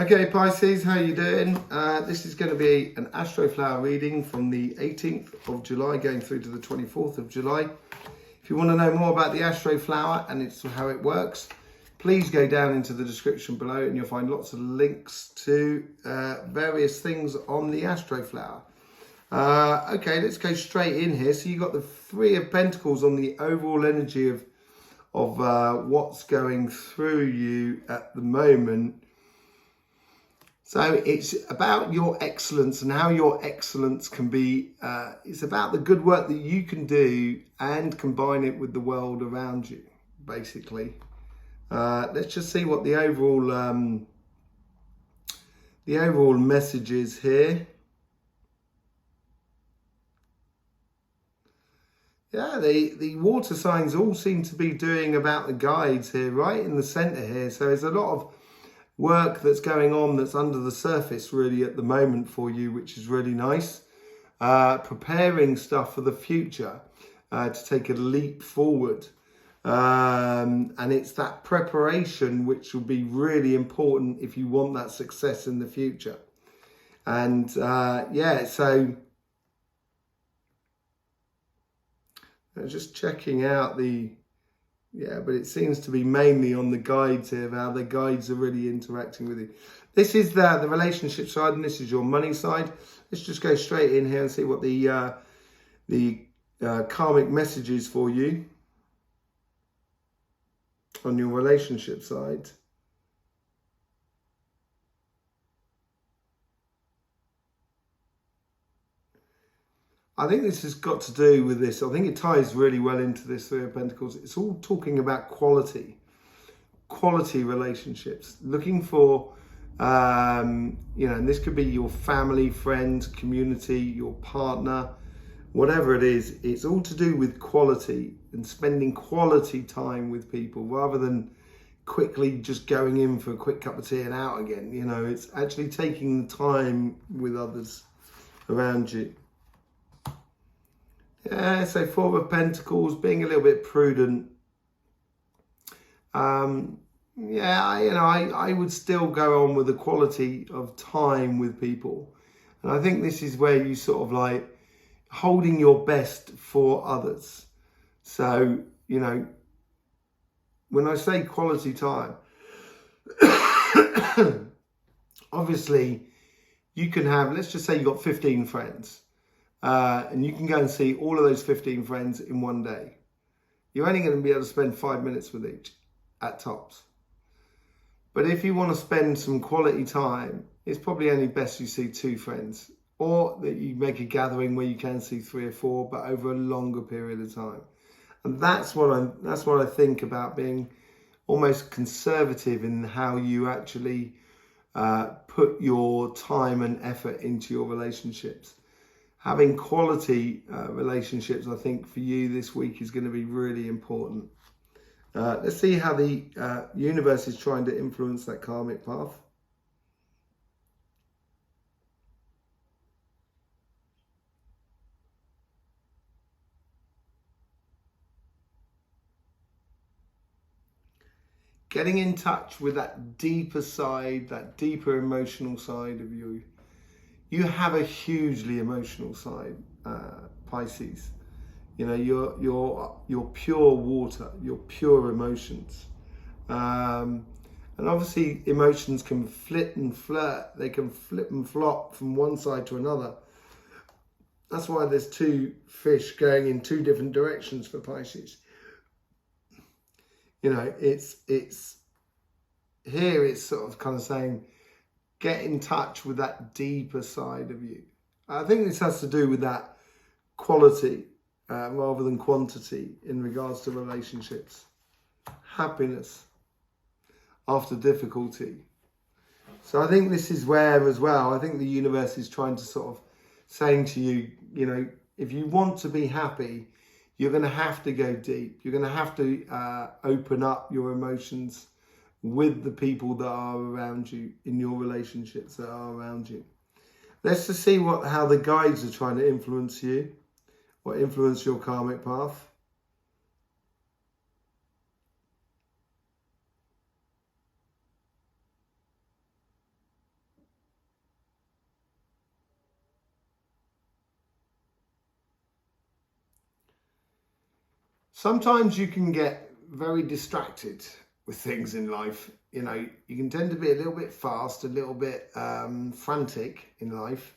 Okay, Pisces, how you doing? This is going to be an Astroflower reading from the 18th of July going through to the 24th of July. If you want to know more about the Astroflower and how it works, please go down into the description below and you'll find lots of links to various things on the Astroflower. Okay, let's go straight in here. So you've got the Three of Pentacles on the overall energy of what's going through you at the moment. So it's about your excellence and how your excellence can be, it's about the good work that you can do and combine it with the world around you, basically. Let's just see what the overall message is here. Yeah, the water signs all seem to be doing about the guides here, right in the center here. So there's a lot of work that's going on that's under the surface really at the moment for you, which is really nice. Preparing stuff for the future to take a leap forward. And it's that preparation which will be really important if you want that success in the future. And yeah, so just checking out but it seems to be mainly on the guides here, how the guides are really interacting with you. This is the relationship side, and this is your money side. Let's just go straight in here and see what the karmic message is for you on your relationship side. I think this has got to do with this. I think it ties really well into this Three of Pentacles. It's all talking about quality relationships. Looking for, and this could be your family, friends, community, your partner, whatever it is. It's all to do with quality and spending quality time with people rather than quickly just going in for a quick cup of tea and out again. It's actually taking the time with others around you. Yeah, so Four of Pentacles, being a little bit prudent. Yeah, I would still go on with the quality of time with people. And I think this is where you sort of like holding your best for others. So, when I say quality time, obviously you can have, let's just say you've got 15 friends. And you can go and see all of those 15 friends in one day. You're only going to be able to spend 5 minutes with each at tops. But if you want to spend some quality time, it's probably only best you see 2 friends, or that you make a gathering where you can see 3 or 4, but over a longer period of time. And that's what I think about being almost conservative in how you actually put your time and effort into your relationships. Having quality relationships, I think, for you this week is going to be really important. Let's see how the universe is trying to influence that karmic path. Getting in touch with that deeper side, that deeper emotional side of you. You have a hugely emotional side, Pisces. You're pure water, you're pure emotions. And obviously emotions can flit and flirt. They can flip and flop from one side to another. That's why there's 2 fish going in 2 different directions for Pisces. It's here it's sort of kind of saying, get in touch with that deeper side of you. I think this has to do with that quality rather than quantity in regards to relationships. Happiness after difficulty. So I think this is where as well, I think the universe is trying to sort of saying to you, if you want to be happy, you're going to have to go deep. You're going to have to open up your emotions with the people that are around you, in your relationships that are around you. Let's just see how the guides are trying to influence you, or influence your karmic path. Sometimes you can get very distracted with things in life. You know, you can tend to be a little bit fast, a little bit frantic in life.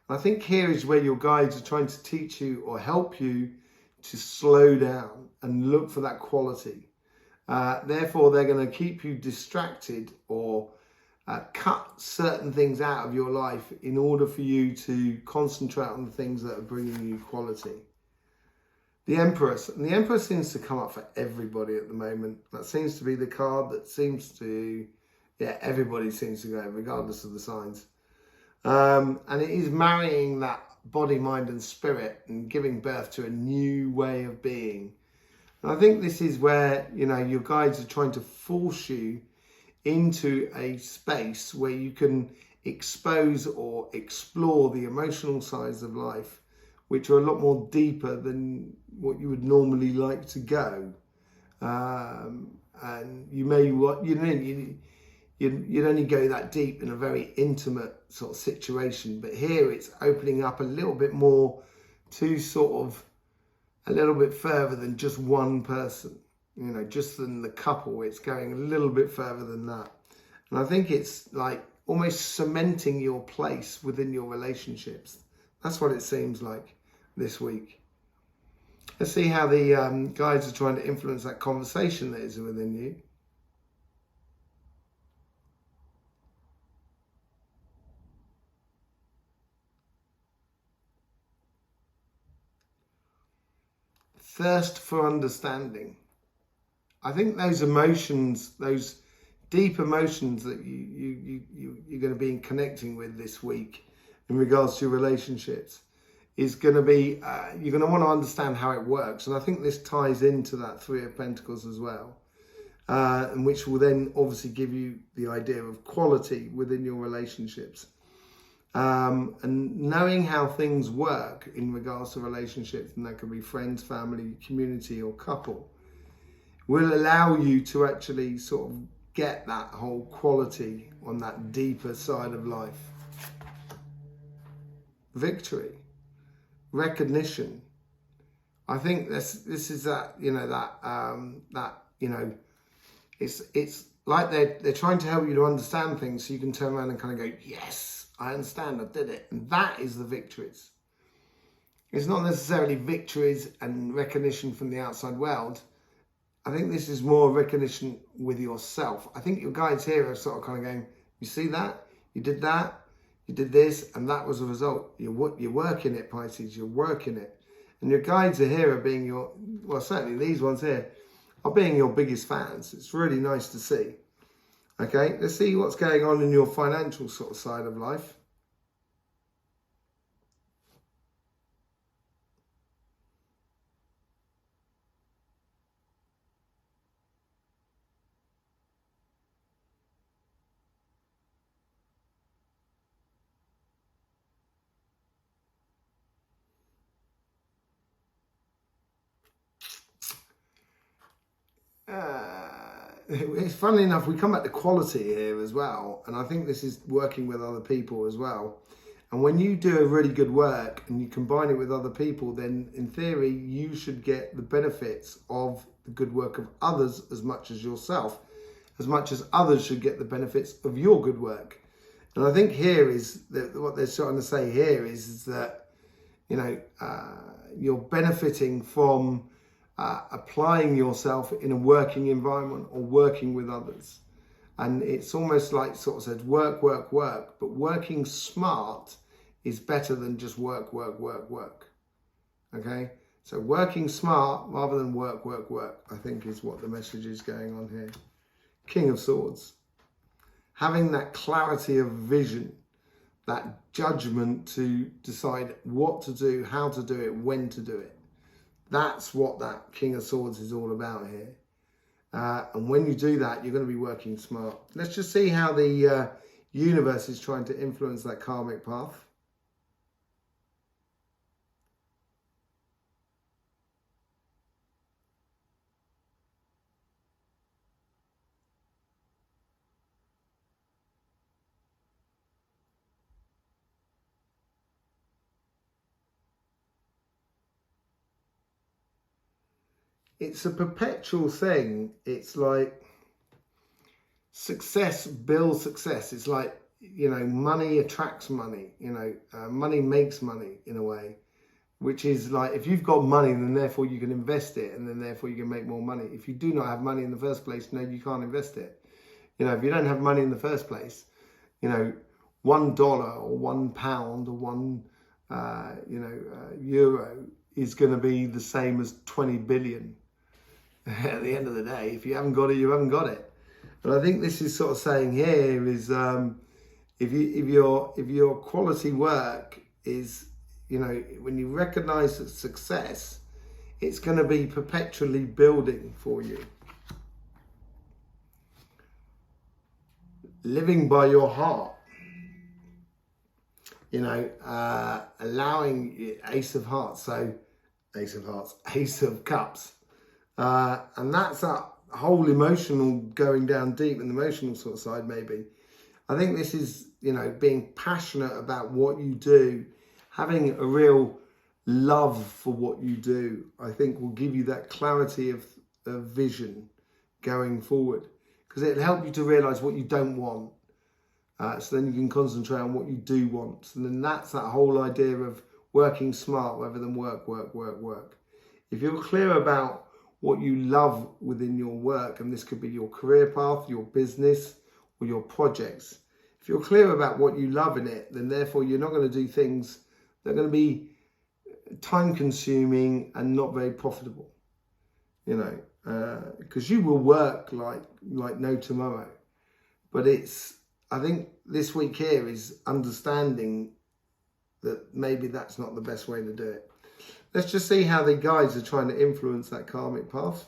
And I think here is where your guides are trying to teach you or help you to slow down and look for that quality. Therefore, they're going to keep you distracted or cut certain things out of your life in order for you to concentrate on the things that are bringing you quality. The Empress. And the Empress seems to come up for everybody at the moment. That seems to be the card that seems to, everybody seems to go, regardless of the signs. And it is marrying that body, mind and spirit and giving birth to a new way of being. And I think this is where, you know, your guides are trying to force you into a space where you can expose or explore the emotional sides of life, which are a lot more deeper than what you would normally like to go. And you may, you'd only go that deep in a very intimate sort of situation. But here it's opening up a little bit more to sort of a little bit further than just one person, you know, just than the couple. It's going a little bit further than that. And I think it's like almost cementing your place within your relationships. That's what it seems like this week. Let's see how the guides are trying to influence that conversation that is within you. Thirst for understanding. I think those emotions, those deep emotions that you're going to be connecting with this week in regards to your relationships is going to be, you're going to want to understand how it works. And I think this ties into that Three of Pentacles as well, and which will then obviously give you the idea of quality within your relationships. And knowing how things work in regards to relationships, and that could be friends, family, community or couple, will allow you to actually sort of get that whole quality on that deeper side of life. Victory, recognition. I think this is that, you know, that you know, it's like they're trying to help you to understand things so you can turn around and kind of go, yes, I understand, I did it. And that is the victories. It's not necessarily victories and recognition from the outside world. I think this is more recognition with yourself. I think your guides here are sort of kind of going, you see that? You did that? You did this? And that was the result. You're working it, Pisces. You're working it. And your guides are here are being your, well, certainly these ones here are being your biggest fans. It's really nice to see. Okay, let's see what's going on in your financial sort of side of life. It's funny enough, we come back to quality here as well, and I think this is working with other people as well. And when you do a really good work and you combine it with other people, then in theory you should get the benefits of the good work of others as much as yourself, as much as others should get the benefits of your good work. And I think here is that what they're trying to say here is that, you know, you're benefiting from applying yourself in a working environment or working with others. And it's almost like sort of said work, work, work, but working smart is better than just work, work, work, work. Okay? So working smart rather than work, work, work, I think is what the message is going on here. King of Swords. Having that clarity of vision, that judgment to decide what to do, how to do it, when to do it. That's what that King of Swords is all about here. And when you do that, you're going to be working smart. Let's just see how the universe is trying to influence that karmic path. it's a perpetual thing. It's like success builds success. It's like, you know, money attracts money, you know, money makes money in a way, which is like, if you've got money, then therefore you can invest it, and then therefore you can make more money. If you do not have money in the first place, no, you can't invest it. You know, if you don't have money in the first place, you know, $1 or £1 or one, euro is going to be the same as 20 billion at the end of the day. If you haven't got it, you haven't got it. And I think this is sort of saying here is, if your quality work is, you know, when you recognize that success, it's going to be perpetually building for you. Living by your heart, you know, allowing Ace of Hearts, Ace of Cups. And that's that whole emotional, going down deep in the emotional sort of side, maybe. I think this is, you know, being passionate about what you do, having a real love for what you do, I think will give you that clarity of vision going forward, because it'll help you to realize what you don't want. So then you can concentrate on what you do want. And then that's that whole idea of working smart rather than work. If you're clear about what you love within your work, and this could be your career path, your business, or your projects. If you're clear about what you love in it, then therefore you're not going to do things that are going to be time consuming and not very profitable, you know, because you will work like no tomorrow. But I think this week here is understanding that maybe that's not the best way to do it. Let's just see how the guides are trying to influence that karmic path.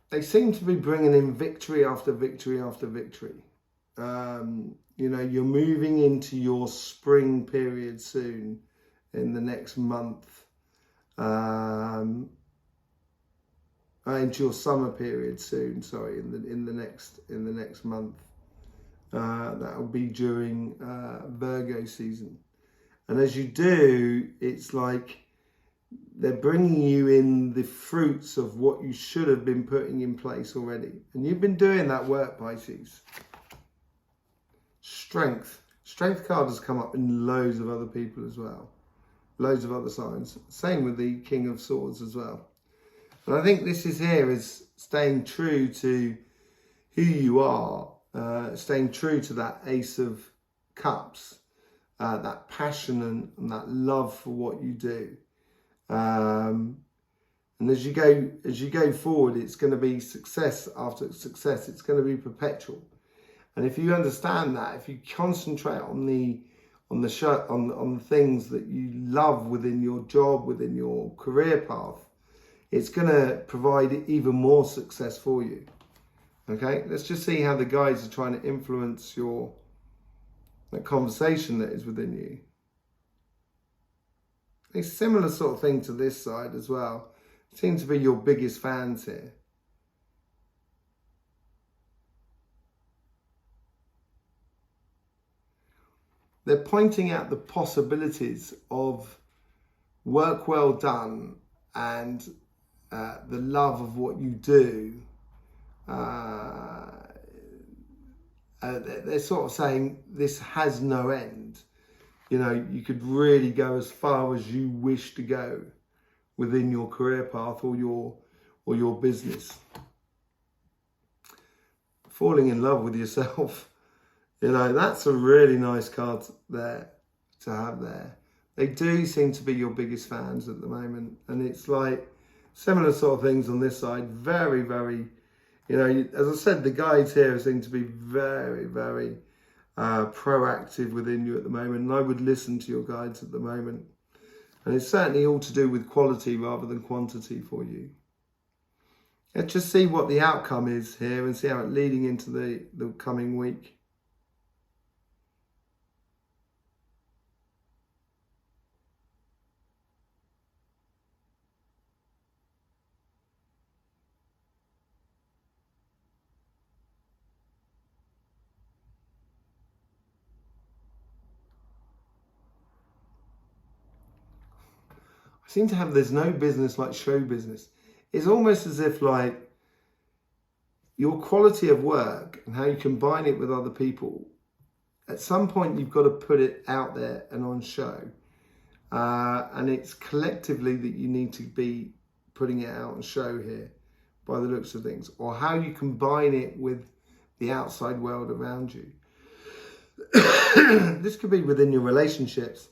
They seem to be bringing in victory after victory after victory. You know, you're moving into your spring period soon, in the next month. Into your summer period soon. Sorry, in the next month. That will be during Virgo season. And as you do, it's like they're bringing you in the fruits of what you should have been putting in place already. And you've been doing that work, Pisces. Strength. Strength card has come up in loads of other people as well. Loads of other signs. Same with the King of Swords as well. And I think this is here is staying true to who you are. Staying true to that Ace of Cups. That passion and that love for what you do. And as you go forward, it's going to be success after success. It's going to be perpetual. And if you understand that, if you concentrate on the things that you love within your job, within your career path, it's going to provide even more success for you. Okay, let's just see how the guides are trying to influence that conversation that is within you. A similar sort of thing to this side as well. Seem to be your biggest fans here. They're pointing out the possibilities of work well done and the love of what you do. They're sort of saying this has no end. You know, you could really go as far as you wish to go within your career path or your business. Falling in love with yourself. You know, that's a really nice card there to have there. They do seem to be your biggest fans at the moment. And it's like similar sort of things on this side. Very, very, you know, as I said, the guides here seem to be very, very proactive within you at the moment. And I would listen to your guides at the moment. And it's certainly all to do with quality rather than quantity for you. Let's just see what the outcome is here and see how it's leading into the coming week. seem to have there's no business like show business. It's almost as if like your quality of work and how you combine it with other people, at some point you've got to put it out there and on show. And it's collectively that you need to be putting it out on show here by the looks of things, or how you combine it with the outside world around you. This could be within your relationships,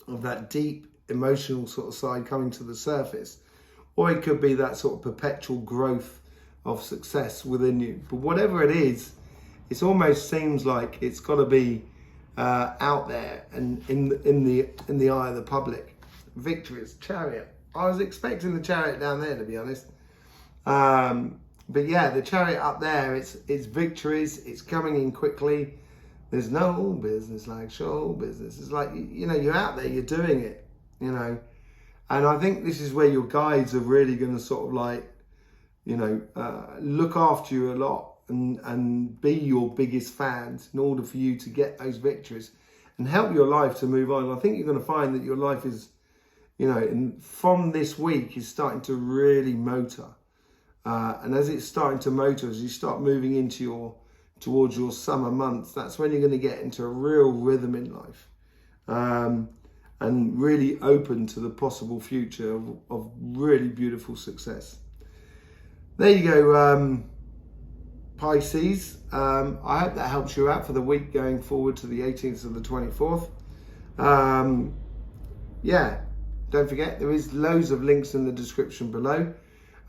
of that deep emotional sort of side coming to the surface, or it could be that sort of perpetual growth of success within you. But whatever it is, it almost seems like it's got to be out there and in the eye of the public. Victories, Chariot. I was expecting the Chariot down there, to be honest. But yeah, the Chariot up there, it's victories. It's coming in quickly. There's no business like show business. It's like, you know, you're out there, you're doing it, you know. And I think this is where your guides are really going to sort of like, you know, look after you a lot and be your biggest fans in order for you to get those victories and help your life to move on. I think you're going to find that your life is, you know, from this week is starting to really motor. And as it's starting to motor, as you start moving into towards your summer months, that's when you're going to get into a real rhythm in life, and really open to the possible future of really beautiful success. There you go, Pisces. I hope that helps you out for the week going forward to the 18th to the 24th. Yeah, don't forget, there is loads of links in the description below.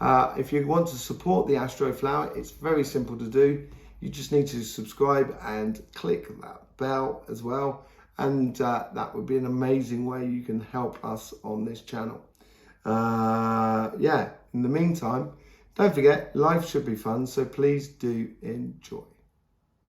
If you want to support the Astroflower, it's very simple to do. You just need to subscribe and click that bell as well. And that would be an amazing way you can help us on this channel. Yeah, in the meantime, don't forget, life should be fun, so please do enjoy.